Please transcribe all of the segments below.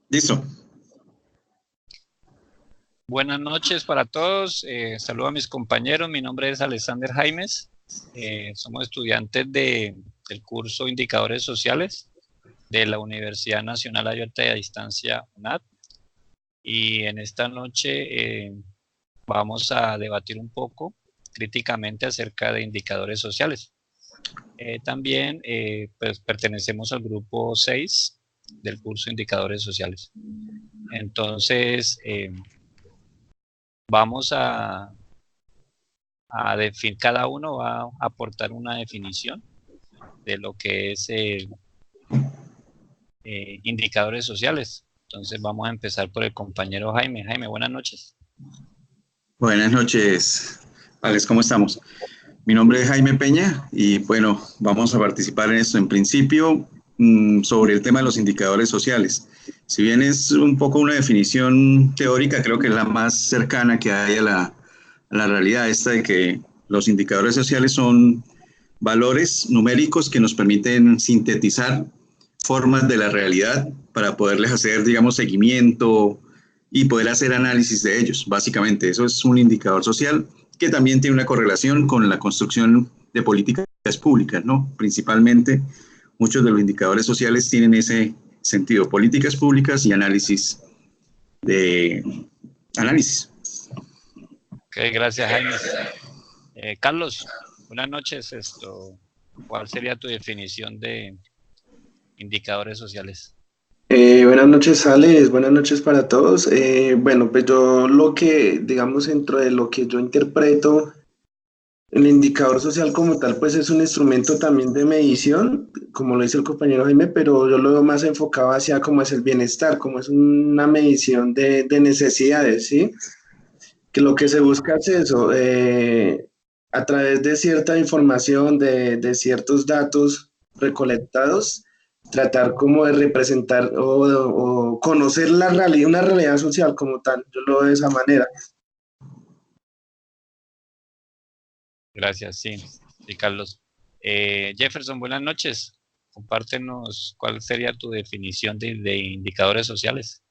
Listo. Buenas noches para todos. Saludo a mis compañeros. Mi nombre es Alexander Jaimes. Somos estudiantes del curso Indicadores Sociales de la Universidad Nacional Abierta y a Distancia, UNAD. Y en esta noche vamos a debatir un poco críticamente acerca de indicadores sociales. También pues pertenecemos al grupo 6 del curso Indicadores Sociales. Entonces, vamos a definir, cada uno va a aportar una definición de lo que es indicadores sociales. Entonces vamos a empezar por el compañero Jaime. Jaime, buenas noches. Buenas noches, Alex, ¿cómo estamos? Mi nombre es Jaime Peña y bueno, vamos a participar en esto. En principio, sobre el tema de los indicadores sociales. Si bien es un poco una definición teórica, creo que es la más cercana que hay a la realidad esta de que los indicadores sociales son valores numéricos que nos permiten sintetizar formas de la realidad para poderles hacer, digamos, seguimiento y poder hacer análisis de ellos. Básicamente, eso es un indicador social que también tiene una correlación con la construcción de políticas públicas, ¿no? Principalmente, muchos de los indicadores sociales tienen ese sentido, políticas públicas y análisis de análisis. Ok, gracias, Jaime. Carlos, buenas noches. ¿Cuál sería tu definición de indicadores sociales? Buenas noches, Alex. Buenas noches para todos. Bueno, pues yo lo que, digamos, dentro de lo que yo interpreto, el indicador social como tal, pues es un instrumento también de medición, como lo dice el compañero Jaime, pero yo lo veo más enfocado hacia cómo es el bienestar, como es una medición de necesidades, ¿sí? Que lo que se busca es eso, a través de cierta información, de ciertos datos recolectados, tratar como de representar o conocer la realidad, una realidad social como tal. Yo lo veo de esa manera. Gracias, sí, Carlos. Jefferson, buenas noches. Compártenos cuál sería tu definición de indicadores sociales.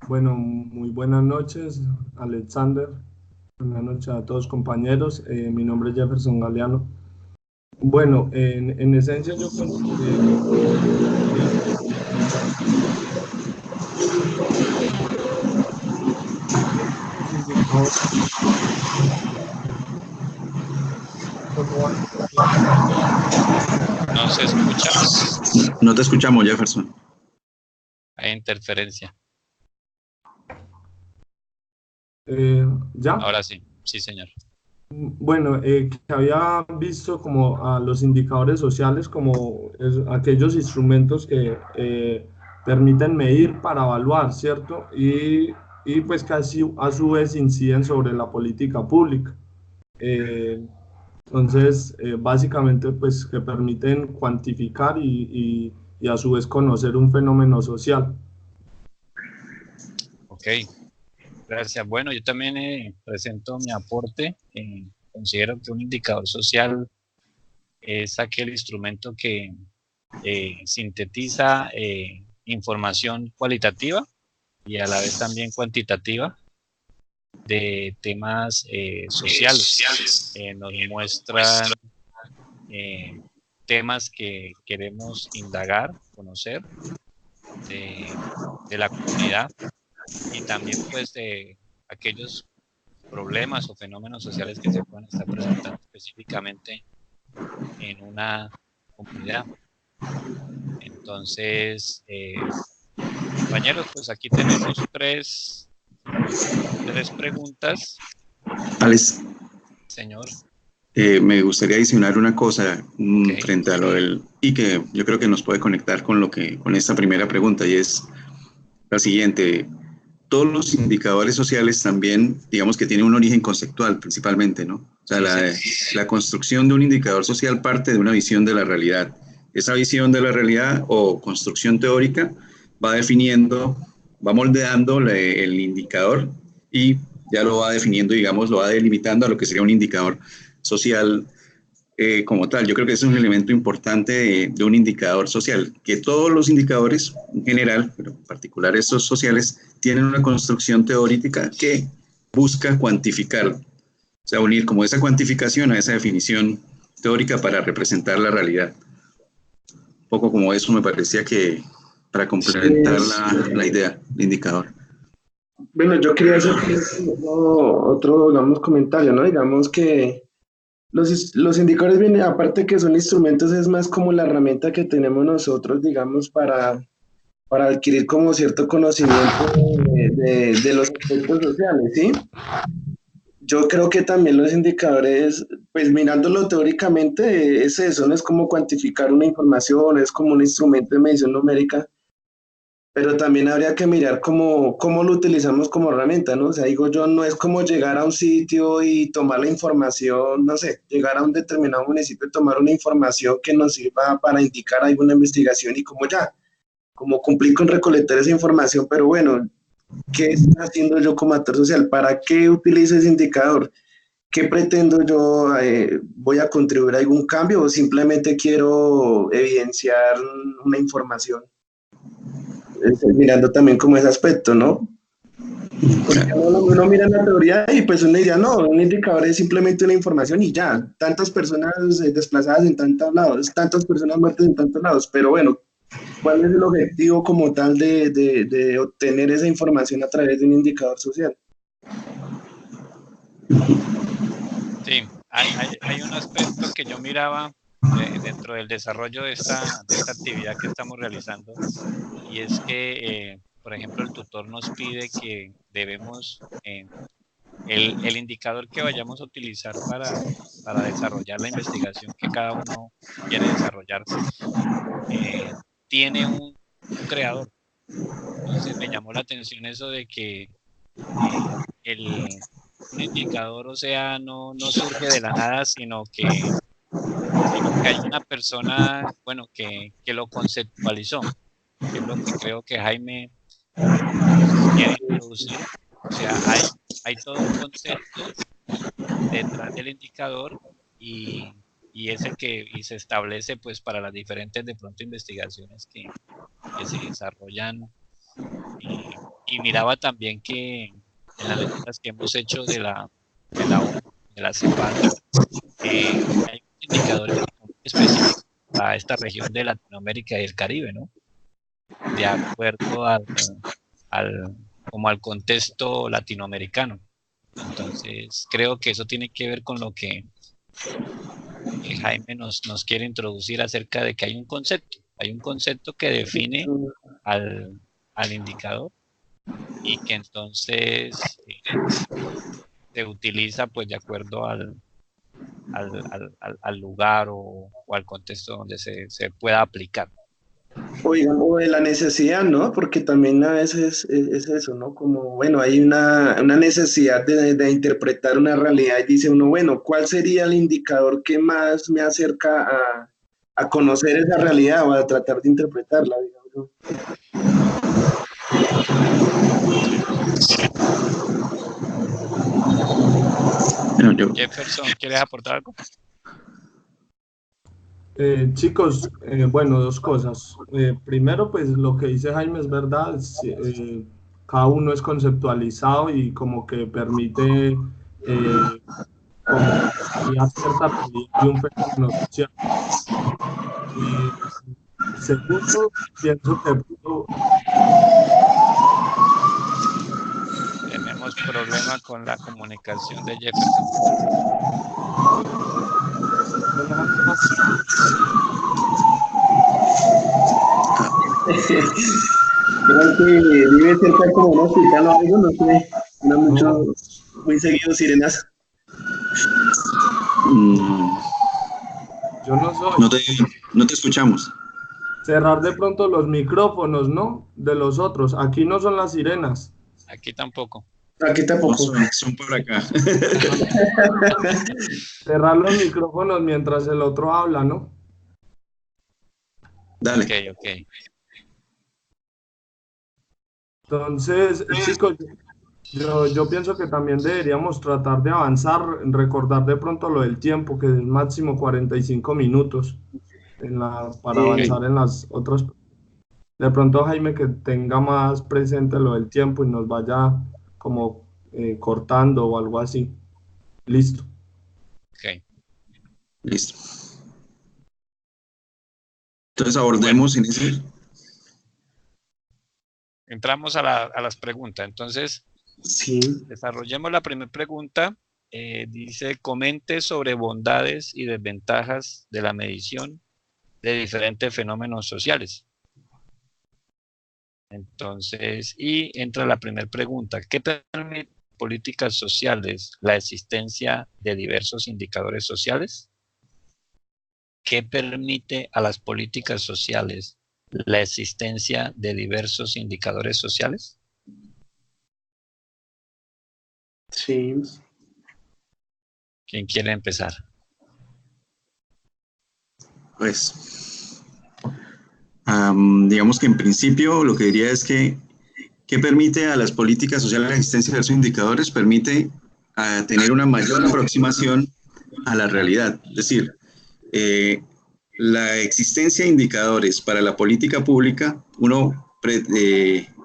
Bueno, muy buenas noches, Alexander. Buenas noches a todos compañeros. Mi nombre es Jefferson Galeano. Bueno, en esencia yo considero No se escucha. No te escuchamos, Jefferson. Hay interferencia. ¿Ya? Ahora sí, sí, señor. Bueno, que había visto como a los indicadores sociales como aquellos instrumentos que permiten medir para evaluar, ¿cierto? Y pues que a su vez inciden sobre la política pública. Entonces, básicamente, pues que permiten cuantificar y a su vez conocer un fenómeno social. Ok, gracias. Bueno, yo también presento mi aporte. Considero que un indicador social es aquel instrumento que sintetiza información cualitativa y a la vez también cuantitativa de temas sociales. Nos muestran temas que queremos indagar, conocer de la comunidad y también pues de aquellos problemas o fenómenos sociales que se puedan estar presentando específicamente en una comunidad. Entonces, compañeros, pues aquí tenemos tres preguntas. Alex, Señor. me gustaría adicionar una cosa frente a lo del, y que yo creo que nos puede conectar con esta primera pregunta, y es la siguiente. Todos los indicadores sociales también, digamos que tienen un origen conceptual principalmente, ¿no? O sea, la construcción de un indicador social parte de una visión de la realidad. Esa visión de la realidad o construcción teórica va definiendo, va moldeando el indicador y ya lo va definiendo, digamos, lo va delimitando a lo que sería un indicador social como tal. Yo creo que ese es un elemento importante de un indicador social, que todos los indicadores en general, pero en particular estos sociales, tienen una construcción teórica que busca cuantificar, o sea, unir como esa cuantificación a esa definición teórica para representar la realidad. Un poco como eso me parecía que para complementar la idea, el indicador. Bueno, yo quería hacer otro, digamos, comentario, ¿no? Digamos que los indicadores vienen, aparte que son instrumentos, es más como la herramienta que tenemos nosotros, digamos, para adquirir como cierto conocimiento de los aspectos sociales, ¿sí? Yo creo que también los indicadores, pues mirándolo teóricamente, es eso, no es como cuantificar una información, es como un instrumento de medición numérica, pero también habría que mirar cómo lo utilizamos como herramienta, ¿no? O sea, digo yo, no es como llegar a un sitio y tomar la información, no sé, llegar a un determinado municipio y tomar una información que nos sirva para indicar alguna investigación y como ya, como cumplir con recolectar esa información, pero bueno, ¿qué estoy haciendo yo como actor social? ¿Para qué utilizo ese indicador? ¿Qué pretendo yo? ¿Voy a contribuir a algún cambio o simplemente quiero evidenciar una información? Mirando también como ese aspecto, ¿no? Porque uno mira la teoría y pues uno diría, no, un indicador es simplemente una información y ya, tantas personas desplazadas en tantos lados, tantas personas muertas en tantos lados, pero bueno, ¿cuál es el objetivo como tal de obtener esa información a través de un indicador social? Sí, hay un aspecto que yo miraba dentro del desarrollo de esta actividad que estamos realizando, y es que, por ejemplo, el tutor nos pide que debemos, el indicador que vayamos a utilizar para desarrollar la investigación que cada uno quiere desarrollar, tiene un creador. Entonces me llamó la atención eso de que un indicador, o sea, no surge de la nada, sino que hay una persona, bueno, que lo conceptualizó, que es lo que creo que Jaime quiere introducir. O sea, hay todo un concepto detrás del indicador y es el que se establece pues para las diferentes de pronto investigaciones que se desarrollan. Y miraba también que en las lecturas que hemos hecho de la ONU, de la CEPAL, hay indicadores específicos para esta región de Latinoamérica y el Caribe, ¿no? De acuerdo como al contexto latinoamericano. Entonces, creo que eso tiene que ver con lo que Jaime nos quiere introducir acerca de que hay un concepto que define al indicador y que entonces se utiliza pues de acuerdo al lugar o al contexto donde se pueda aplicar. O digamos de la necesidad, ¿no? Porque también a veces es eso, ¿no? Como, bueno, hay una necesidad de interpretar una realidad y dice uno, bueno, ¿cuál sería el indicador que más me acerca a conocer esa realidad o a tratar de interpretarla, digamos? Jefferson, ¿quieres aportar algo? Chicos, bueno, dos cosas. Primero, pues lo que dice Jaime es verdad. Cada uno es conceptualizado y como que permite como estudiar cierta realidad de un fenómeno social. Segundo, pienso que tenemos problema con la comunicación de Jefferson. Creo que vive cerca como un hospital o algo, no sé, no mucho, muy seguido sirenas. Yo no soy. No te escuchamos. Cerrar de pronto los micrófonos, ¿no? De los otros. Aquí no son las sirenas. Aquí tampoco. Aquí tampoco. Son por acá. Cerrar los micrófonos mientras el otro habla, ¿no? Dale. Ok. Entonces, chicos, Yo pienso que también deberíamos tratar de avanzar, recordar de pronto lo del tiempo, que es máximo 45 minutos para Sí, avanzar en las otras. De pronto Jaime que tenga más presente lo del tiempo y nos vaya como cortando o algo así. Listo. Ok. Listo. Entonces Bueno, abordemos en ese. entramos a las preguntas. Entonces, sí, desarrollemos la primera pregunta. Dice, comente sobre bondades y desventajas de la medición de diferentes fenómenos sociales. Entonces, y entra la primera pregunta. ¿Qué permite políticas sociales la existencia de diversos indicadores sociales? ¿Qué permite a las políticas sociales la existencia de diversos indicadores sociales? sí. ¿Quién quiere empezar? Pues, digamos que en principio lo que diría es que, ¿qué permite a las políticas sociales la existencia de esos indicadores? Permite tener una mayor aproximación a la realidad. Es decir, eh, la existencia de indicadores para la política pública, uno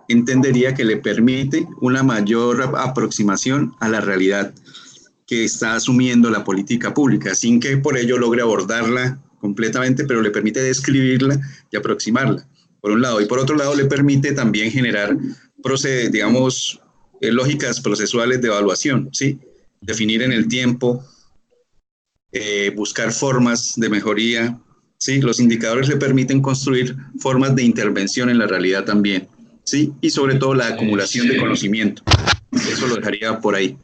entendería que le permite una mayor aproximación a la realidad que está asumiendo la política pública, sin que por ello logre abordarla completamente, pero le permite describirla y aproximarla, por un lado. Y por otro lado, le permite también generar, digamos, lógicas procesuales de evaluación, ¿sí? Definir en el tiempo, buscar formas de mejoría, ¿sí? Los indicadores le permiten construir formas de intervención en la realidad también, ¿sí? Y sobre todo la acumulación de conocimiento. Eso lo dejaría por ahí.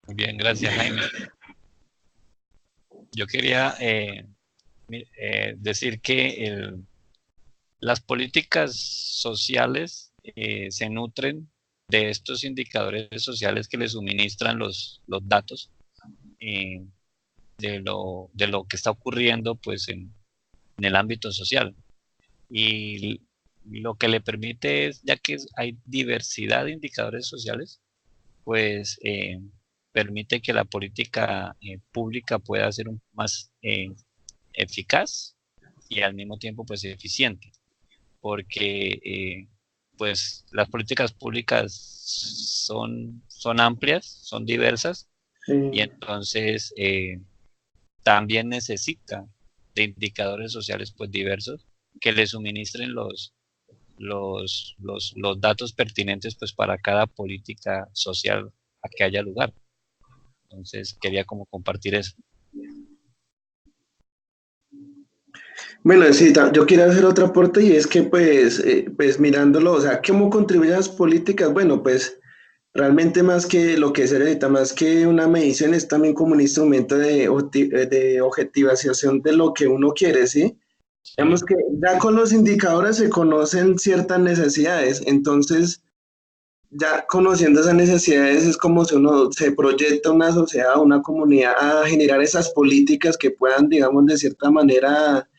Muy bien, gracias, Jaime. Yo quería decir que las políticas sociales se nutren de estos indicadores sociales que le suministran los datos eh, de lo que está ocurriendo pues, en el ámbito social. Y lo que le permite es, ya que hay diversidad de indicadores sociales, pues permite que la política pública pueda ser más eficaz y al mismo tiempo pues eficiente, porque pues las políticas públicas son amplias, son diversas y Sí. entonces también necesita de indicadores sociales pues diversos que le suministren los datos pertinentes pues para cada política social a que haya lugar. Entonces quería como compartir eso. Bueno, sí, yo quiero hacer otro aporte y es que pues mirándolo, o sea, ¿cómo contribuyen las políticas? Bueno, pues realmente más que lo que se necesita, más que una medición, es también como un instrumento de objetivación de lo que uno quiere, ¿sí? Vemos Sí, que ya con los indicadores se conocen ciertas necesidades, entonces ya conociendo esas necesidades es como si uno se proyecta una sociedad, una comunidad a generar esas políticas que puedan, digamos, de cierta manera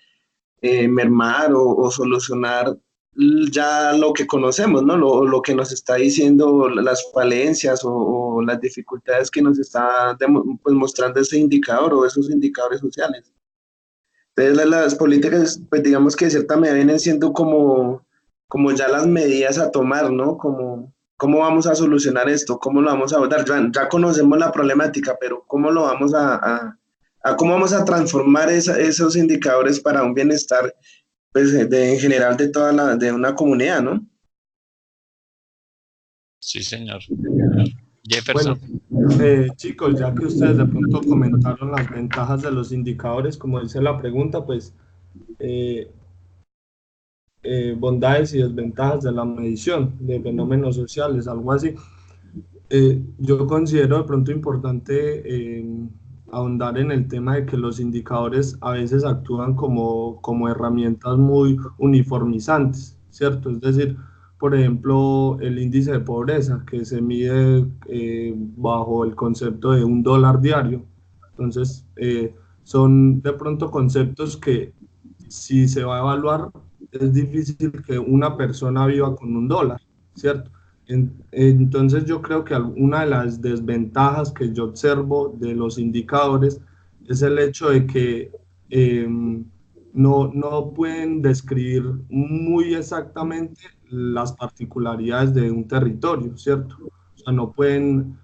mermar o solucionar ya lo que conocemos, ¿no? Lo que nos está diciendo las falencias o las dificultades que nos está pues, mostrando ese indicador o esos indicadores sociales. Entonces las políticas, pues digamos que de cierta medida vienen siendo como ya las medidas a tomar, ¿no? Como cómo vamos a solucionar esto, cómo lo vamos a abordar. Ya conocemos la problemática, pero cómo lo vamos a cómo vamos a transformar esos indicadores para un bienestar, pues en general de una comunidad, ¿no? sí, señor. Bueno, Jefferson. chicos, ya que ustedes de pronto comentaron las ventajas de los indicadores, como dice la pregunta, pues eh, bondades y desventajas de la medición de fenómenos sociales, algo así. Yo considero de pronto importante ahondar en el tema de que los indicadores a veces actúan como herramientas muy uniformizantes, ¿cierto? Es decir, por ejemplo, el índice de pobreza que se mide bajo el concepto de $1 diario. Entonces, son de pronto conceptos que si se va a evaluar, es difícil que una persona viva con $1, ¿cierto? Entonces yo creo que una de las desventajas que yo observo de los indicadores es el hecho de que no pueden describir muy exactamente las particularidades de un territorio, ¿cierto? O sea, no pueden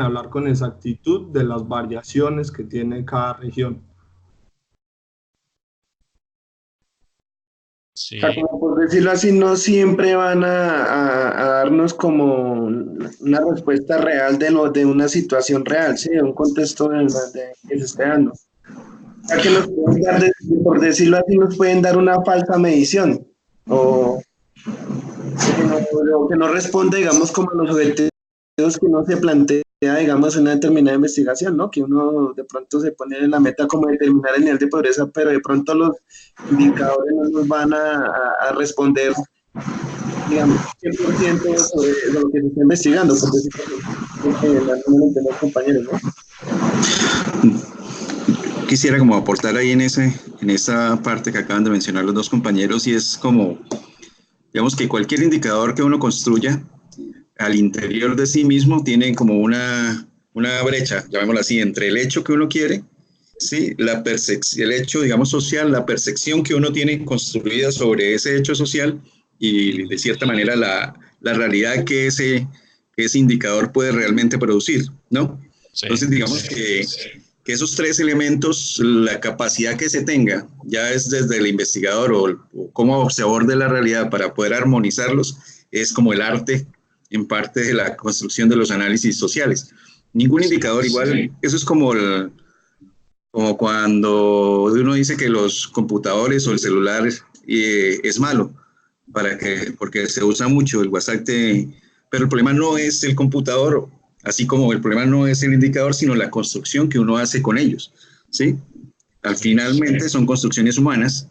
hablar con exactitud de las variaciones que tiene cada región. O sea, Sí, como por decirlo así, no siempre van a darnos como una respuesta real de una situación real, ¿sí? De un contexto que se esté dando. O sea, que nos pueden dar, por decirlo así, nos pueden dar una falsa medición o que no responde, digamos, como a los objetivos que uno se plantea, digamos, en una determinada investigación, ¿no? Que uno de pronto se pone en la meta como determinar el nivel de pobreza, pero de pronto los indicadores no nos van a responder, digamos, 100% sobre lo que se está investigando, por decirlo así. Creo que la no los compañeros, ¿no? Quisiera como aportar ahí en esa parte que acaban de mencionar los dos compañeros, y es como, digamos que cualquier indicador que uno construya al interior de sí mismo tiene como una brecha, llamémoslo así, entre el hecho que uno quiere, ¿sí? El hecho, digamos, social, la percepción que uno tiene construida sobre ese hecho social y de cierta manera la realidad que ese indicador puede realmente producir, ¿no? sí, Entonces, digamos que esos tres elementos, la capacidad que se tenga, ya es desde el investigador o cómo se aborde la realidad para poder armonizarlos, es como el arte en parte de la construcción de los análisis sociales. Ningún sí, indicador igual, eso es como cuando uno dice que los computadores o el celular es malo, porque se usa mucho el WhatsApp, pero el problema no es el computador, así como el problema no es el indicador, sino la construcción que uno hace con ellos, ¿sí? Al sí, finalmente son construcciones humanas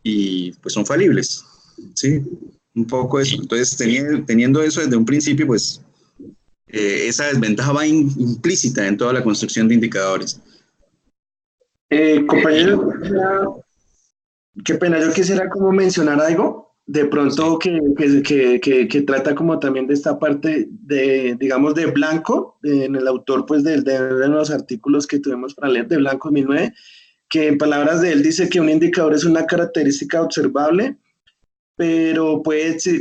y pues son falibles, ¿sí? Un poco eso. y, Entonces, teniendo eso desde un principio, pues esa desventaja va implícita en toda la construcción de indicadores. y Compañeros, qué pena, yo quisiera como mencionar algo, de sí, pronto que trata como también de esta parte de, digamos, de Blanco, en el autor pues de los artículos que tuvimos para leer de Blanco 2009, que en palabras de él dice que un indicador es una característica observable, pero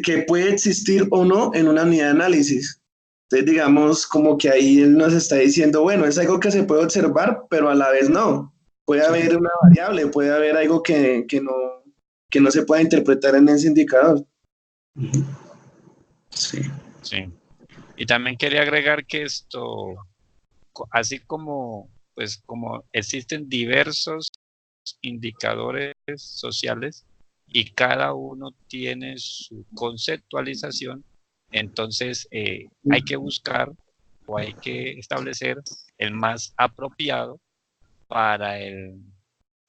que puede existir o no en una unidad de análisis. Entonces, digamos, como que ahí él nos está diciendo, bueno, es algo que se puede observar, pero a la vez no. Puede Sí, haber una variable, puede haber algo que no se pueda interpretar en ese indicador. sí, sí. Y también quería agregar que así como, pues, como existen diversos indicadores sociales y cada uno tiene su conceptualización, entonces hay que buscar o hay que establecer el más apropiado para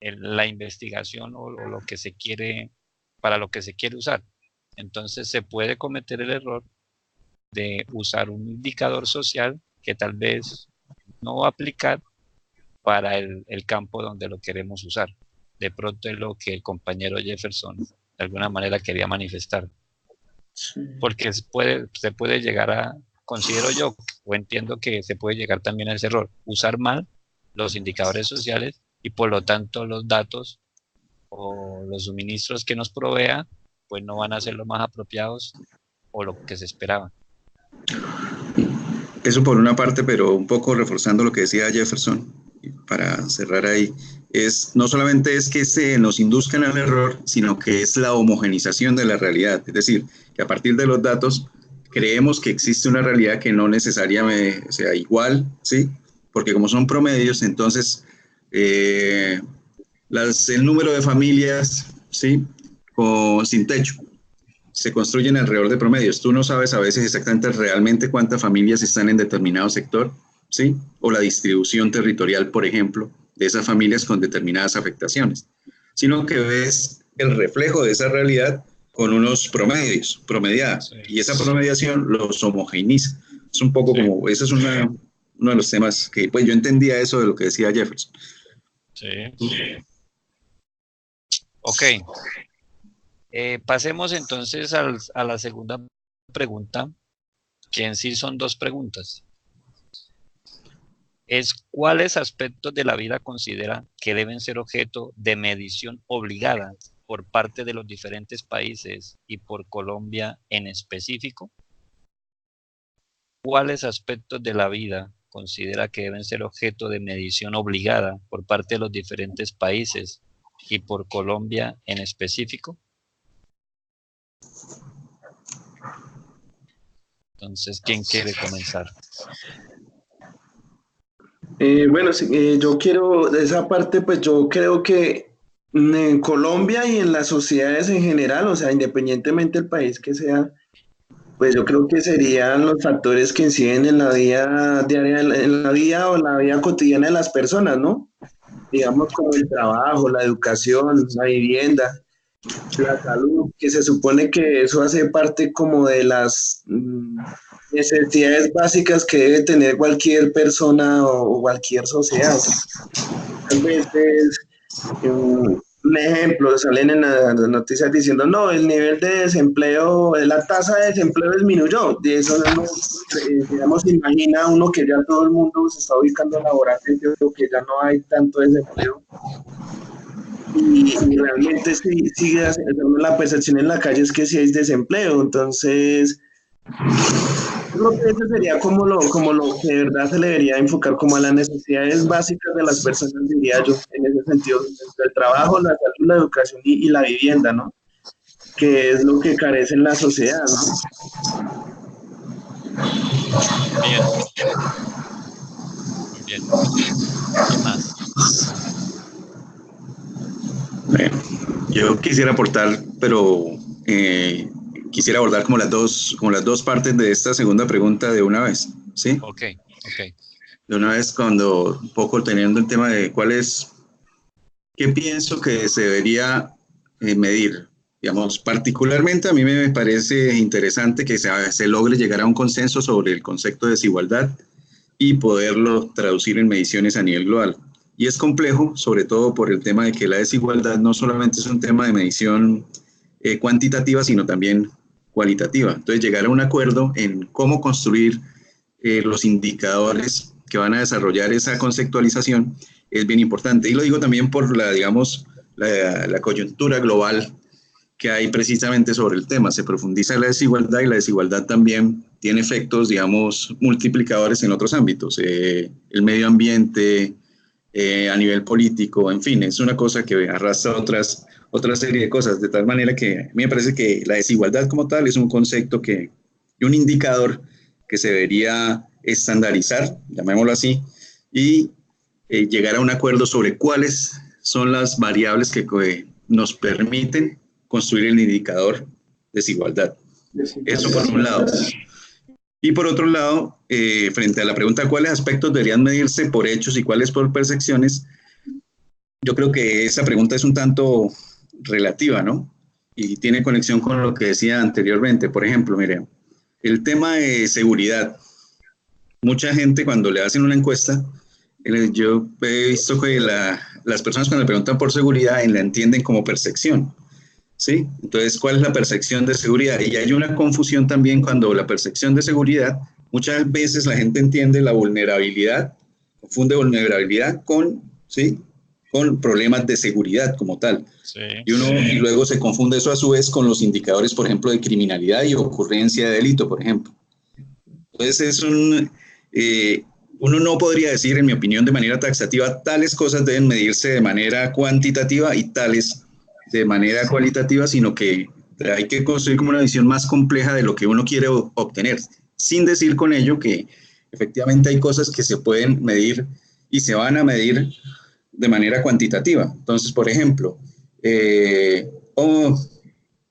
la investigación o lo que se quiere, para lo que se quiere usar. Entonces se puede cometer el error de usar un indicador social que tal vez no va a aplicar para el campo donde lo queremos usar. De pronto es lo que el compañero Jefferson de alguna manera quería manifestar, porque se puede llegar considero yo, o entiendo que se puede llegar también a ese error, usar mal los indicadores sociales y por lo tanto los datos o los suministros que nos provea, pues no van a ser los más apropiados o lo que se esperaba. eso por una parte, pero un poco reforzando lo que decía Jefferson, para cerrar ahí, no solamente es que se nos induzcan al error, sino que es la homogenización de la realidad. Es decir, que a partir de los datos creemos que existe una realidad que no necesariamente sea igual, ¿sí? Porque como son promedios, entonces eh, el número de familias, ¿sí? Sin techo se construyen alrededor de promedios. Tú no sabes a veces exactamente realmente cuántas familias están en determinado sector, ¿sí? O la distribución territorial, por ejemplo, de esas familias con determinadas afectaciones, sino que ves el reflejo de esa realidad con unos promedios, promediada, Sí, y esa promediación los homogeneiza. Es un poco sí, como, ese es uno de los temas que, pues yo entendía eso de lo que decía Jefferson. sí. Ok, pasemos entonces a la segunda pregunta. que en sí son dos preguntas. Es ¿cuáles aspectos de la vida considera que deben ser objeto de medición obligada por parte de los diferentes países y por Colombia en específico? ¿Cuáles aspectos de la vida considera que deben ser objeto de medición obligada por parte de los diferentes países y por Colombia en específico? Entonces, ¿quién quiere comenzar? Bueno, sí, yo quiero, de esa parte, pues yo creo que en Colombia y en las sociedades en general, o sea, independientemente del país que sea, pues yo creo que serían los factores que inciden en la vida diaria, en la vida o en la vida cotidiana de las personas, ¿no? Digamos como el trabajo, la educación, la vivienda, la salud, que se supone que eso hace parte como de las necesidades básicas que debe tener cualquier persona o cualquier sociedad. Tal vez un ejemplo, salen en las noticias diciendo, no, el nivel de desempleo, la tasa de desempleo disminuyó. De eso no, digamos, imagina uno que ya todo el mundo se está ubicando laboralmente o que ya no hay tanto desempleo. Y realmente sí, sigue la percepción en la calle es que sí hay desempleo. Entonces, creo que eso sería como lo que de verdad se le debería enfocar como a las necesidades básicas de las personas, diría yo, en ese sentido, el trabajo, la salud, la educación y la vivienda, ¿no? Que es lo que carece en la sociedad, ¿no? Bien. Muy bien. ¿Qué más? Bueno, yo quisiera aportar, pero quisiera abordar como las dos partes de esta segunda pregunta de una vez, ¿sí? Ok. De una vez, cuando un poco teniendo el tema de qué pienso que se debería medir. Digamos, particularmente a mí me parece interesante que se logre llegar a un consenso sobre el concepto de desigualdad y poderlo traducir en mediciones a nivel global. Y es complejo, sobre todo por el tema de que la desigualdad no solamente es un tema de medición cuantitativa, sino también cualitativa. Entonces, llegar a un acuerdo en cómo construir los indicadores que van a desarrollar esa conceptualización es bien importante. Y lo digo también por la coyuntura global que hay precisamente sobre el tema. Se profundiza la desigualdad y la desigualdad también tiene efectos, digamos, multiplicadores en otros ámbitos. El medio ambiente, a nivel político, en fin, es una cosa que arrastra otra serie de cosas, de tal manera que a mí me parece que la desigualdad como tal es un concepto y un indicador que se debería estandarizar, llamémoslo así, y llegar a un acuerdo sobre cuáles son las variables que nos permiten construir el indicador desigualdad. Eso por un lado. Y por otro lado, frente a la pregunta cuáles aspectos deberían medirse por hechos y cuáles por percepciones, yo creo que esa pregunta es un tanto relativa, ¿no? Y tiene conexión con lo que decía anteriormente. Por ejemplo, mire, el tema de seguridad. Mucha gente cuando le hacen una encuesta, yo he visto que las personas cuando le preguntan por seguridad la entienden como percepción, ¿sí? Entonces, ¿cuál es la percepción de seguridad? Y hay una confusión también cuando la percepción de seguridad, muchas veces la gente entiende la vulnerabilidad, confunde vulnerabilidad ¿sí? Con problemas de seguridad como tal. Sí. Y luego se confunde eso a su vez con los indicadores, por ejemplo, de criminalidad y ocurrencia de delito, por ejemplo. Entonces, uno no podría decir, en mi opinión, de manera taxativa, tales cosas deben medirse de manera cuantitativa y tales de manera cualitativa, sino que hay que construir como una visión más compleja de lo que uno quiere obtener, sin decir con ello que efectivamente hay cosas que se pueden medir y se van a medir de manera cuantitativa. Entonces, por ejemplo,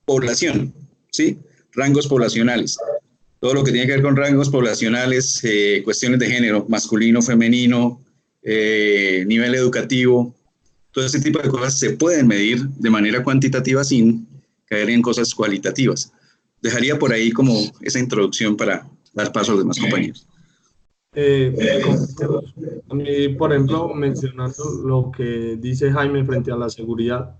población, ¿sí? Rangos poblacionales. Todo lo que tiene que ver con rangos poblacionales, cuestiones de género, masculino, femenino, nivel educativo, todo ese tipo de cosas se pueden medir de manera cuantitativa sin caer en cosas cualitativas. Dejaría por ahí como esa introducción para dar paso a los demás compañeros. A mí, por ejemplo, mencionando lo que dice Jaime frente a la seguridad,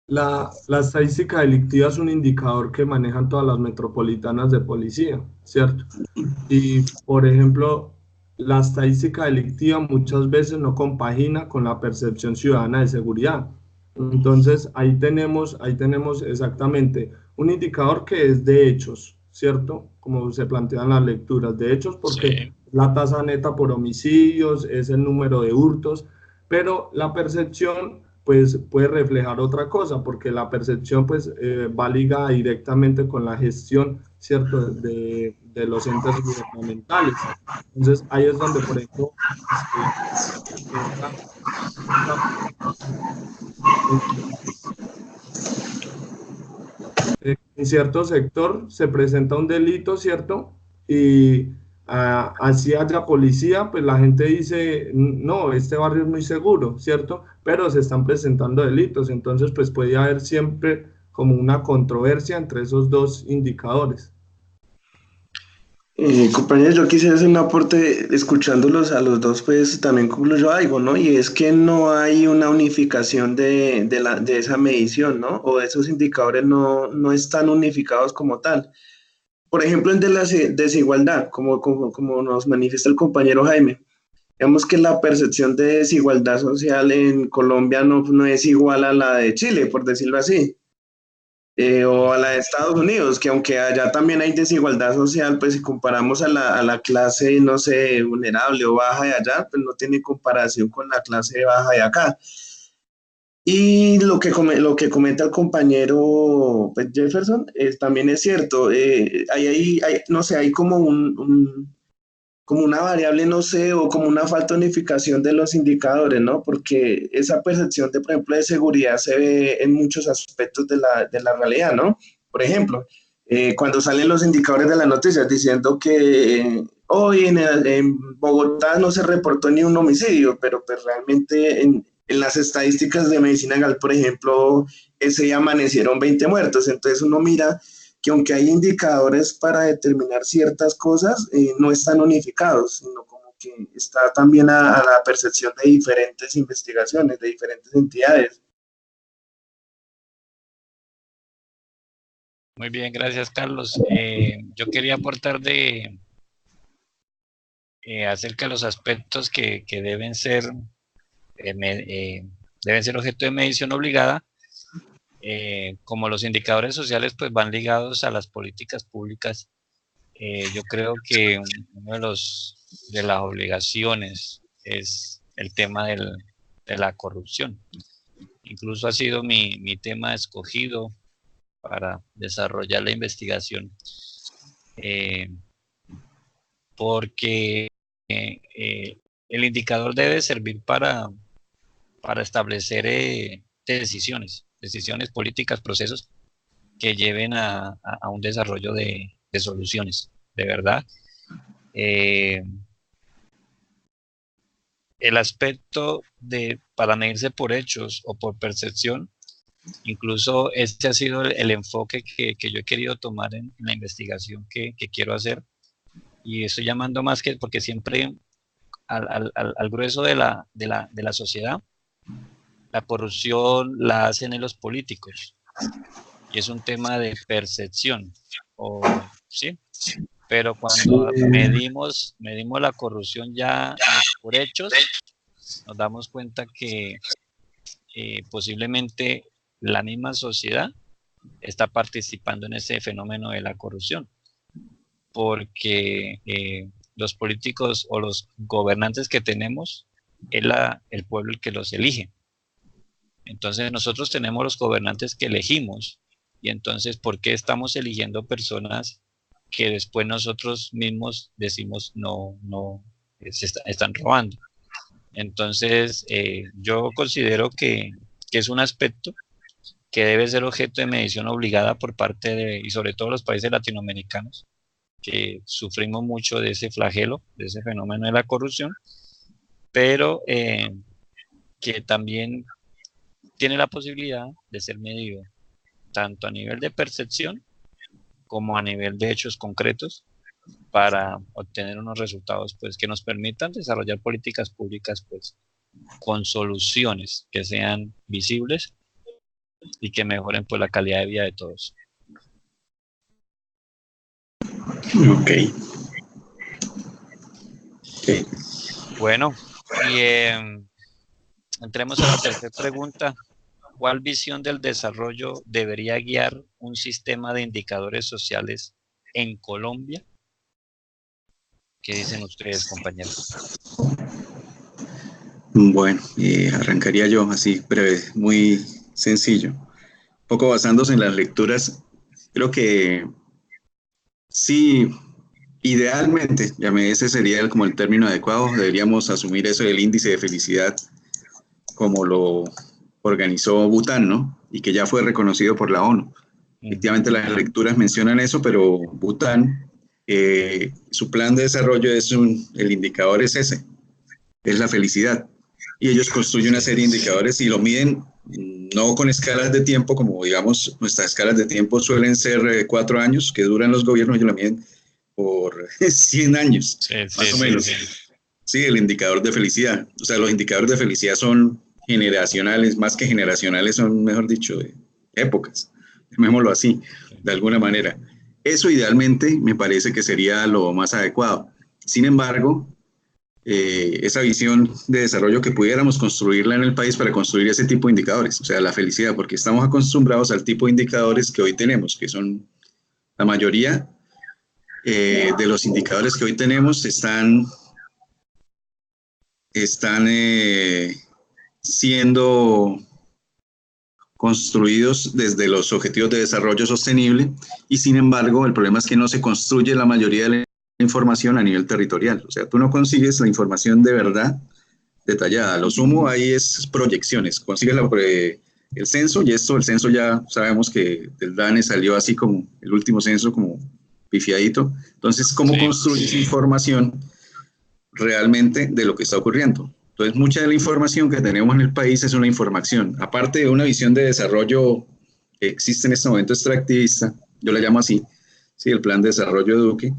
La estadística delictiva es un indicador que manejan todas las metropolitanas de policía, ¿cierto? Y, por ejemplo, la estadística delictiva muchas veces no compagina con la percepción ciudadana de seguridad. Entonces, ahí tenemos exactamente un indicador que es de hechos, ¿cierto? Como se plantean las lecturas de hechos, porque Sí. la tasa neta por homicidios es el número de hurtos, pero la percepción pues puede reflejar otra cosa, porque la percepción pues va ligada directamente con la gestión, ¿cierto?, de los entes gubernamentales. Entonces ahí es donde, por ejemplo, eh, entra, entra, en cierto sector se presenta un delito, ¿cierto? Y así haya policía, pues la gente dice, no, este barrio es muy seguro, ¿cierto? Pero se están presentando delitos, entonces pues puede haber siempre como una controversia entre esos dos indicadores. Compañeros, yo quisiera hacer un aporte, escuchándolos a los dos, pues también concluyo algo, ¿no? Y es que no hay una unificación de esa medición, ¿no? O esos indicadores no están unificados como tal. Por ejemplo, el de la desigualdad, como nos manifiesta el compañero Jaime. Digamos que la percepción de desigualdad social en Colombia no es igual a la de Chile, por decirlo así, o a la de Estados Unidos, que aunque allá también hay desigualdad social, pues si comparamos a la clase, no sé, vulnerable o baja de allá, pues no tiene comparación con la clase baja de acá. Y lo que comenta el compañero pues, Jefferson también es cierto. No sé, hay como como una variable, no sé, o como una falta de unificación de los indicadores, ¿no? Porque esa percepción de, por ejemplo, de seguridad se ve en muchos aspectos de la realidad, ¿no? Por ejemplo, cuando salen los indicadores de las noticias diciendo que hoy en Bogotá no se reportó ni un homicidio, pero pues realmente en las estadísticas de medicina legal, por ejemplo, ese día amanecieron 20 muertos, entonces uno mira que aunque hay indicadores para determinar ciertas cosas, no están unificados, sino como que está también a la percepción de diferentes investigaciones, de diferentes entidades. Muy bien, gracias, Carlos. Yo quería aportar acerca de los aspectos que deben ser objeto de medición obligada. Como los indicadores sociales pues van ligados a las políticas públicas, yo creo que uno de las obligaciones es el tema de la corrupción. Incluso ha sido mi tema escogido para desarrollar la investigación, eh, porque el indicador debe servir para establecer decisiones políticas, procesos que lleven a un desarrollo de soluciones, de verdad. Eh, el aspecto para medirse por hechos o por percepción, incluso este ha sido el enfoque que yo he querido tomar en la investigación que quiero hacer, y estoy llamando más que porque siempre al grueso de la sociedad, la corrupción la hacen en los políticos, y es un tema de percepción, ¿sí? Pero Sí, cuando medimos la corrupción ya por hechos, nos damos cuenta que posiblemente la misma sociedad está participando en ese fenómeno de la corrupción, porque los políticos o los gobernantes que tenemos es el pueblo el que los elige. Entonces nosotros tenemos los gobernantes que elegimos, y entonces ¿por qué estamos eligiendo personas que después nosotros mismos decimos no están robando? Entonces yo considero que es un aspecto que debe ser objeto de medición obligada por parte y sobre todo los países latinoamericanos, que sufrimos mucho de ese flagelo, de ese fenómeno de la corrupción, pero que también tiene la posibilidad de ser medido tanto a nivel de percepción como a nivel de hechos concretos, para obtener unos resultados pues que nos permitan desarrollar políticas públicas pues con soluciones que sean visibles y que mejoren pues la calidad de vida de todos. Ok. Okay. Bueno, y entremos a la tercera pregunta. ¿Cuál visión del desarrollo debería guiar un sistema de indicadores sociales en Colombia? ¿Qué dicen ustedes, compañeros? Bueno, arrancaría yo así breve, muy sencillo. Un poco basándose en las lecturas, creo que sí, idealmente, ese sería como el término adecuado, deberíamos asumir eso del índice de felicidad como lo organizó Bután, ¿no? Y que ya fue reconocido por la ONU. Efectivamente, las lecturas mencionan eso, pero Bután, su plan de desarrollo el indicador es ese, es la felicidad. Y ellos construyen una serie de indicadores y lo miden no con escalas de tiempo, como digamos, nuestras escalas de tiempo suelen ser 4 años, que duran los gobiernos, ellos la miden por 100 años, más o menos. Sí, el indicador de felicidad. O sea, los indicadores de felicidad son generacionales, más que generacionales, son, mejor dicho, de épocas. Llamémoslo así, de alguna manera. Eso idealmente me parece que sería lo más adecuado. Sin embargo, esa visión de desarrollo que pudiéramos construirla en el país para construir ese tipo de indicadores, o sea, la felicidad, porque estamos acostumbrados al tipo de indicadores que hoy tenemos, que son la mayoría de los indicadores que hoy tenemos están siendo construidos desde los objetivos de desarrollo sostenible y sin embargo el problema es que no se construye la mayoría de la información a nivel territorial, o sea, tú no consigues la información de verdad detallada, lo sumo ahí es proyecciones, consigues el censo y el censo ya sabemos que del DANE salió así como el último censo como pifiadito, entonces ¿cómo construyes información realmente de lo que está ocurriendo? Entonces, mucha de la información que tenemos en el país es una información, aparte de una visión de desarrollo que existe en este momento extractivista, yo la llamo así, ¿sí? El plan de desarrollo de Duque,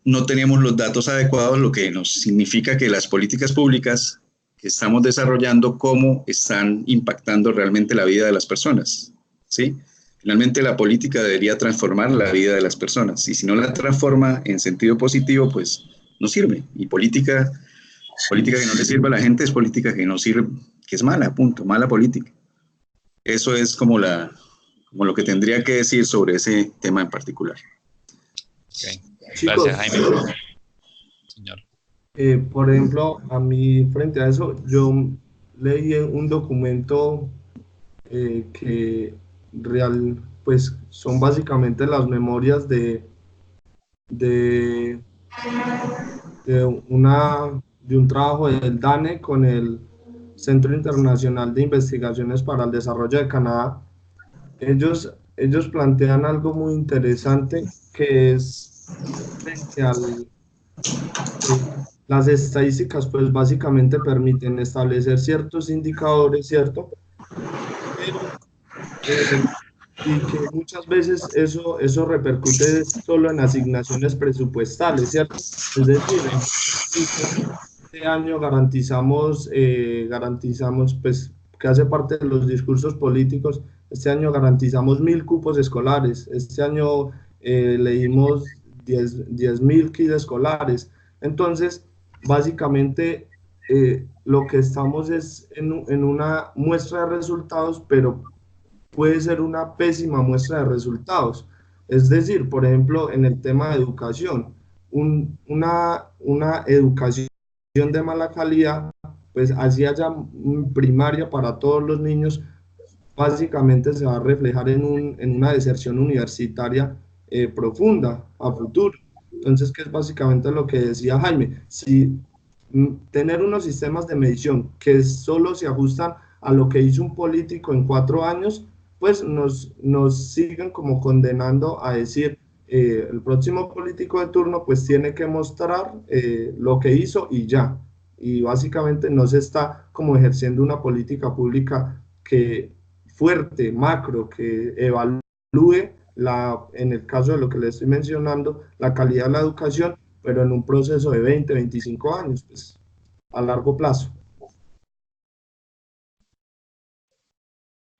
no tenemos los datos adecuados, lo que nos significa que las políticas públicas que estamos desarrollando, cómo están impactando realmente la vida de las personas, ¿sí? Finalmente, la política debería transformar la vida de las personas, y si no la transforma en sentido positivo, pues no sirve. Y política que no le sirve a la gente es política que no sirve, que es mala, punto, mala política. Eso es como lo que tendría que decir sobre ese tema en particular. Okay. Chicos, gracias, Jaime. Señor. Por ejemplo, a mí frente a eso, yo leí un documento que pues son básicamente las memorias de, de un trabajo del DANE con el Centro Internacional de Investigaciones para el Desarrollo de Canadá. Ellos plantean algo muy interesante que es frente al... las estadísticas pues básicamente permiten establecer ciertos indicadores, ¿cierto? Pero y que muchas veces eso repercute solo en asignaciones presupuestales, ¿cierto? Es decir, este año garantizamos, pues, que hace parte de los discursos políticos, este año garantizamos 1.000 cupos escolares, este año leímos 10.000 kits escolares. Entonces, básicamente, lo que estamos es en una muestra de resultados, pero puede ser una pésima muestra de resultados. Es decir, por ejemplo, en el tema de educación, una educación de mala calidad, pues así haya primaria para todos los niños, básicamente se va a reflejar en una deserción universitaria profunda a futuro. Entonces, que es básicamente lo que decía Jaime, si tener unos sistemas de medición que solo se ajustan a lo que hizo un político en 4 años, pues nos siguen como condenando a decir, el próximo político de turno pues tiene que mostrar lo que hizo y ya. Y básicamente no se está como ejerciendo una política pública que fuerte, macro, que evalúe en el caso de lo que le estoy mencionando, la calidad de la educación, pero en un proceso de 20, 25 años, pues a largo plazo.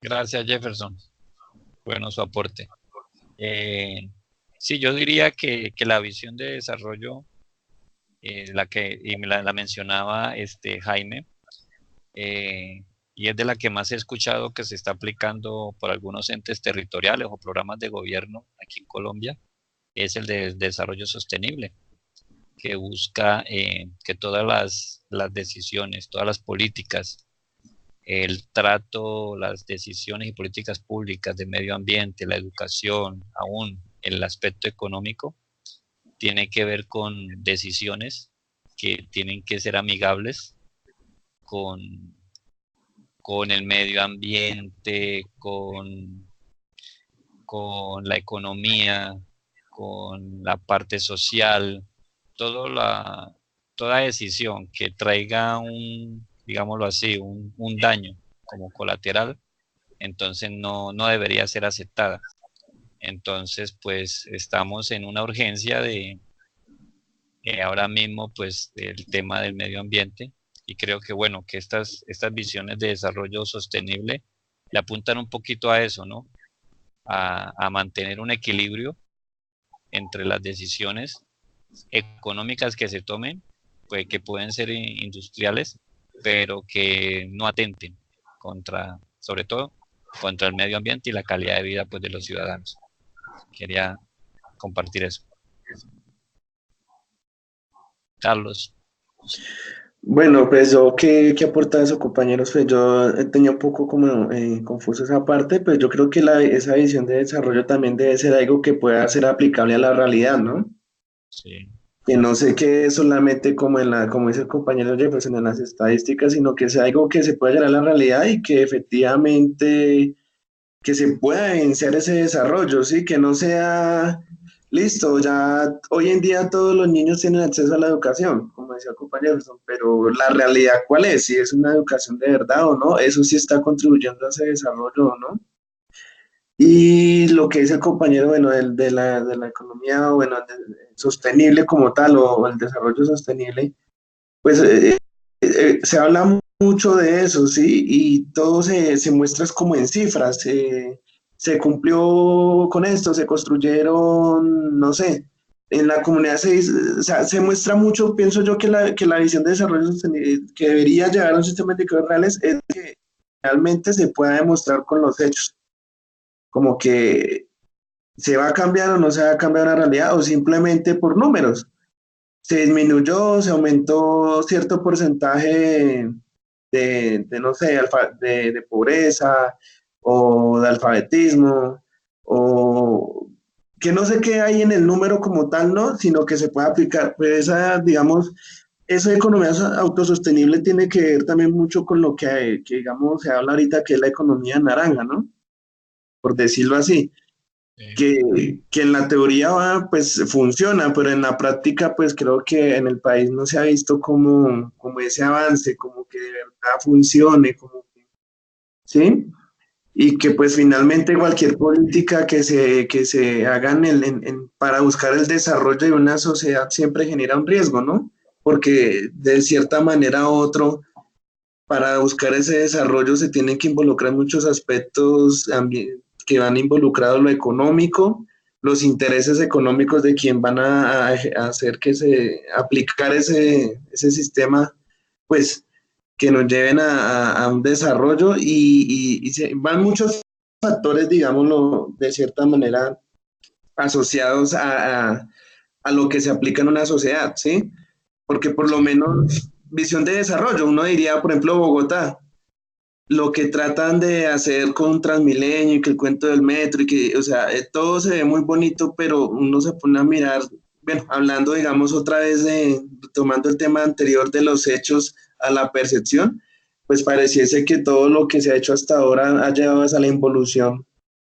Gracias, Jefferson. Bueno, su aporte. Sí, yo diría que la visión de desarrollo, la mencionaba Jaime, y es de la que más he escuchado que se está aplicando por algunos entes territoriales o programas de gobierno aquí en Colombia, es el de desarrollo sostenible, que busca que todas las decisiones, todas las políticas, el trato, las decisiones y políticas públicas de medio ambiente, la educación, aún el aspecto económico, tiene que ver con decisiones que tienen que ser amigables con, con el medio ambiente, con la economía, con la parte social, toda decisión que traiga digámoslo así, un daño como colateral, entonces no debería ser aceptada. Entonces, pues estamos en una urgencia de ahora mismo, pues, del tema del medio ambiente, y creo que, bueno, que estas visiones de desarrollo sostenible le apuntan un poquito a eso, ¿no? A mantener un equilibrio entre las decisiones económicas que se tomen, pues, que pueden ser industriales, pero que no atenten sobre todo, contra el medio ambiente y la calidad de vida, pues, de los ciudadanos. Quería compartir eso. Carlos. Bueno, pues yo, ¿qué aporta eso, compañeros? Pues yo tenía un poco como confuso esa parte, pues yo creo que esa visión de desarrollo también debe ser algo que pueda ser aplicable a la realidad, ¿no? Sí. Que no se quede solamente como como dice el compañero Jefferson, en las estadísticas, sino que sea algo que se pueda llegar a la realidad y que efectivamente que se pueda evidenciar ese desarrollo, ¿sí? Que no sea listo, ya hoy en día todos los niños tienen acceso a la educación, como decía el compañero, pero la realidad, ¿cuál es? Si es una educación de verdad o no, eso sí está contribuyendo a ese desarrollo o no. Y lo que dice el compañero, bueno, de la economía, bueno, sostenible como tal, o el desarrollo sostenible, pues se habla mucho de eso, ¿sí? Y todo se muestra es como en cifras. Se cumplió con esto, se construyeron, no sé, en la comunidad o sea, se muestra mucho, pienso yo, que la visión de desarrollo sostenible que debería llevar a un sistema de indicadores reales es que realmente se pueda demostrar con los hechos, como que se va a cambiar o no se va a cambiar la realidad, o simplemente por números se disminuyó, se aumentó cierto porcentaje no sé, de pobreza o de alfabetismo, o que no sé qué hay en el número como tal, ¿no? Sino que se puede aplicar. Pues esa, digamos, esa economía autosostenible tiene que ver también mucho con lo que, digamos, se habla ahorita que es la economía naranja, ¿no? Por decirlo así. Que en la teoría pues funciona, pero en la práctica pues creo que en el país no se ha visto como ese avance, como que de verdad funcione, ¿sí? Y que pues finalmente cualquier política que se haga para buscar el desarrollo de una sociedad siempre genera un riesgo, ¿no? Porque de cierta manera u otro, para buscar ese desarrollo se tienen que involucrar muchos aspectos que van involucrados lo económico, los intereses económicos de quien van a hacer que se aplicar ese sistema, pues que nos lleven a un desarrollo y van muchos factores, digámoslo, de cierta manera asociados a lo que se aplica en una sociedad, ¿sí? Porque por lo menos visión de desarrollo, uno diría, por ejemplo, Bogotá, lo que tratan de hacer con Transmilenio y que el cuento del metro y que, o sea, todo se ve muy bonito, pero uno se pone a mirar, bueno, hablando, digamos, otra vez tomando el tema anterior de los hechos a la percepción, pues pareciese que todo lo que se ha hecho hasta ahora ha llevado a la involución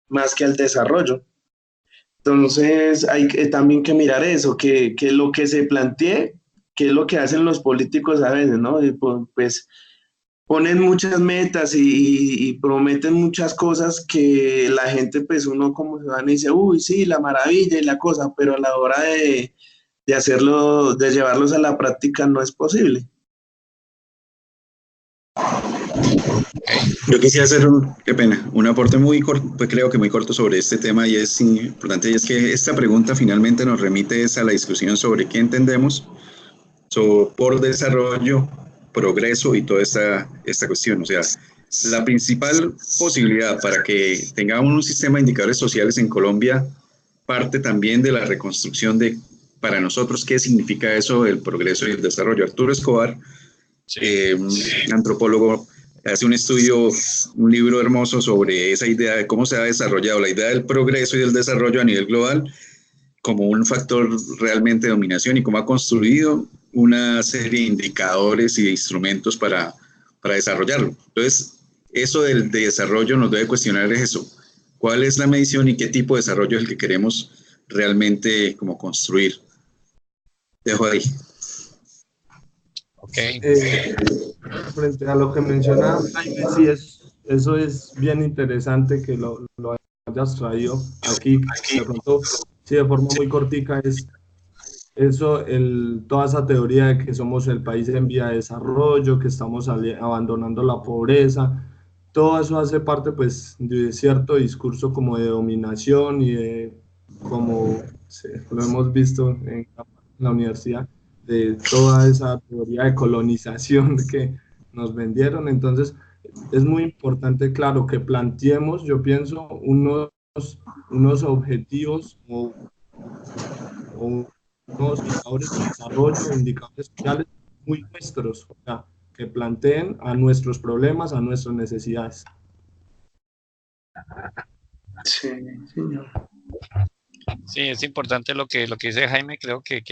más que al desarrollo. Entonces hay también que mirar eso, que lo que se plantee, que es lo que hacen los políticos a veces, ¿no? Y pues ponen muchas metas y prometen muchas cosas que la gente, pues uno como ciudadano dice, uy, sí, la maravilla y la cosa, pero a la hora de hacerlo, de llevarlos a la práctica no es posible. Yo quisiera hacer qué pena, un aporte muy corto, pues creo que muy corto sobre este tema y es importante, y es que esta pregunta finalmente nos remite a la discusión sobre qué entendemos por desarrollo, progreso y toda esta cuestión. O sea, la principal posibilidad para que tengamos un sistema de indicadores sociales en Colombia parte también de la reconstrucción de, para nosotros, qué significa eso del progreso y el desarrollo. Arturo Escobar, antropólogo, hace un estudio, un libro hermoso sobre esa idea de cómo se ha desarrollado la idea del progreso y del desarrollo a nivel global como un factor realmente de dominación y cómo ha construido una serie de indicadores y de instrumentos para desarrollarlo. Entonces, eso del de desarrollo nos debe cuestionar es eso. ¿Cuál es la medición y qué tipo de desarrollo es el que queremos realmente como construir? Dejo ahí. Ok. Frente a lo que menciona Jaime, sí, eso es bien interesante que lo hayas traído aquí. De pronto, sí, de forma muy cortica, es eso, toda esa teoría de que somos el país en vía de desarrollo, que estamos abandonando la pobreza, todo eso hace parte pues de cierto discurso como de dominación y de, como sí, lo hemos visto en la universidad, de toda esa teoría de colonización que nos vendieron. Entonces, es muy importante, claro, que planteemos, yo pienso, unos objetivos o unos indicadores de desarrollo, indicadores sociales muy nuestros, o sea, que planteen a nuestros problemas, a nuestras necesidades. Sí, señor. Sí, es importante lo que dice Jaime, creo que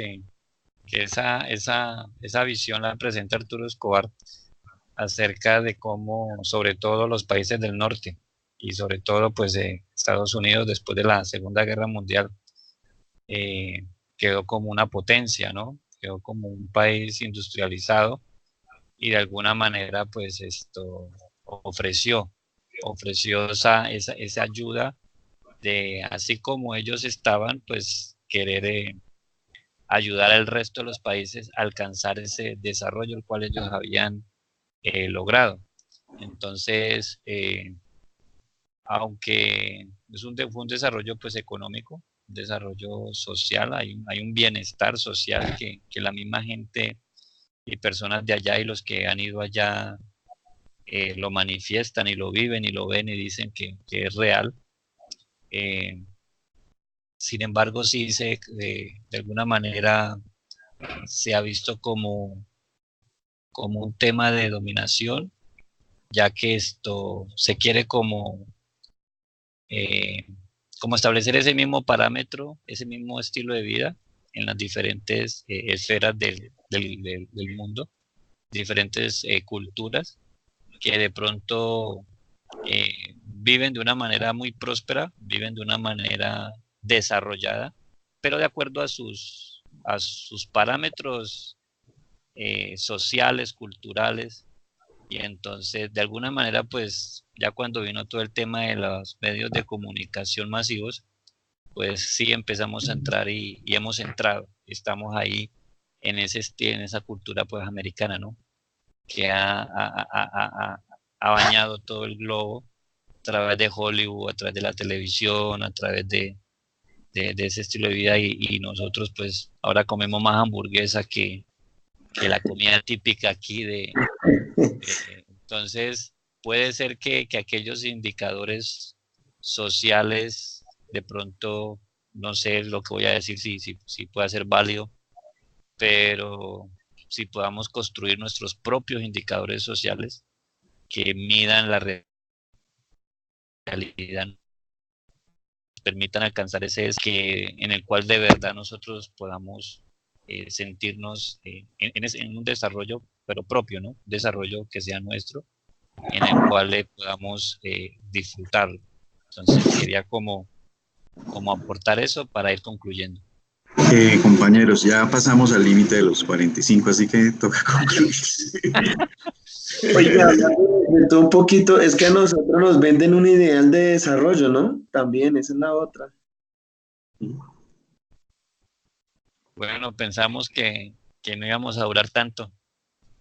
esa visión la presenta Arturo Escobar acerca de cómo, sobre todo los países del norte y sobre todo pues Estados Unidos después de la Segunda Guerra Mundial, eh, quedó como una potencia, ¿no? Quedó como un país industrializado y de alguna manera pues esto ofreció, ofreció esa ayuda de, así como ellos estaban, pues querer ayudar al resto de los países a alcanzar ese desarrollo el cual ellos habían logrado. Entonces, aunque fue un desarrollo pues económico, un desarrollo social, hay un bienestar social que la misma gente y personas de allá y los que han ido allá lo manifiestan y lo viven y lo ven y dicen que es real. Eh, Sin embargo, sí de alguna manera se ha visto como un tema de dominación, ya que esto se quiere eh, como establecer ese mismo parámetro, ese mismo estilo de vida en las diferentes esferas del mundo, diferentes culturas que de pronto viven de una manera muy próspera, viven de una manera desarrollada, pero de acuerdo a sus parámetros sociales, culturales, y entonces de alguna manera pues ya cuando vino todo el tema de los medios de comunicación masivos, pues sí empezamos a entrar y hemos entrado, estamos ahí en esa cultura pues americana, ¿no? Que ha bañado todo el globo a través de Hollywood, a través de la televisión, a través de ese estilo de vida y nosotros pues ahora comemos más hamburguesa que la comida típica aquí entonces puede ser que aquellos indicadores sociales de pronto, no sé lo que voy a decir si puede ser válido, pero si podamos construir nuestros propios indicadores sociales que midan la realidad, permitan alcanzar ese que en el cual de verdad nosotros podamos sentirnos en un desarrollo, pero propio, ¿no? Un desarrollo que sea nuestro, en el cual podamos disfrutarlo. Entonces quería como aportar eso para ir concluyendo. Compañeros, ya pasamos al límite de los 45, así que toca concluir. Oiga, hablando de todo un poquito, es que a nosotros nos venden un ideal de desarrollo, ¿no? También, esa es la otra. Bueno, pensamos que no íbamos a durar tanto.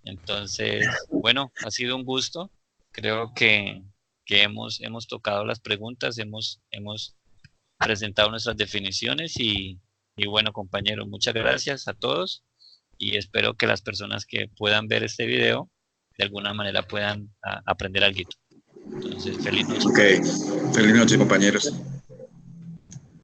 Entonces, bueno, ha sido un gusto. Creo que hemos tocado las preguntas, hemos presentado nuestras definiciones y bueno, compañeros, muchas gracias a todos y espero que las personas que puedan ver este video de alguna manera puedan aprender algo. Entonces, feliz noche. Ok, feliz noche, compañeros.